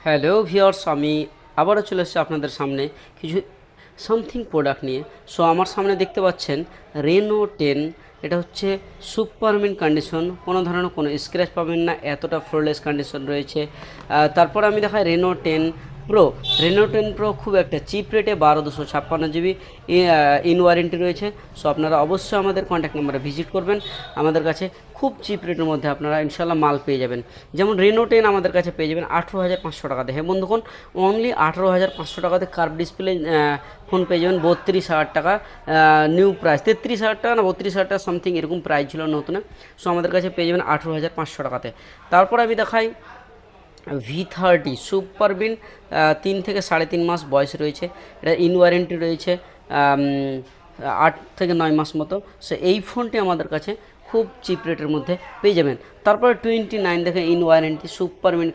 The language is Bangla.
হ্যালো ভিউয়ার্স, আমি আবারও চলে এসেছি আপনাদের সামনে কিছু সামথিং প্রোডাক্ট নিয়ে। সো আমার সামনে দেখতে পাচ্ছেন রেনো 10। এটা হচ্ছে সুপার মিন্ট কন্ডিশন, কোনো ধরনের কোনো স্ক্র্যাচ পাবেন না, এতটা ফ্লোলেস কন্ডিশন রয়েছে। তারপর আমি দেখাই রেনো 10 প্রো। রেনো 10 প্রো খুব একটা চিপ রেটে 12/256 GB ইন ওয়ারেন্টি রয়েছে। সো আপনারা অবশ্যই আমাদের কন্ট্যাক্ট নাম্বারে ভিজিট করবেন। আমাদের কাছে খুব চিপ রেটের মধ্যে আপনারা ইনশাল্লাহ মাল পেয়ে যাবেন। যেমন রেনো 10 আমাদের কাছে পেয়ে যাবেন 18,500 টাকাতে। হ্যাঁ বন্ধুগণ, অনলি 18,500 টাকাতে কার্ভ ডিসপ্লে ফোন পেয়ে যাবেন 32,000 টাকা নিউ প্রাইস। 33,000 টাকা না 32,000 টাকা সামথিং এরকম প্রাইস ছিল নতুনে। সো আমাদের কাছে পেয়ে যাবেন 18,500 টাকাতে। তারপর আমি দেখাই V30 সুপার বিন। 3 থেকে 3.5 মাস বয়স রয়েছে, এটা ইন ওয়ারেন্টি রয়েছে 8 থেকে 9 মাস মতো। সো এই ফোনটি আমাদের কাছে খুব চিপ রেটের মধ্যে পেয়ে যাবেন। তারপরে 29 দেখে ইন ওয়ারেন্টি সুপার বিন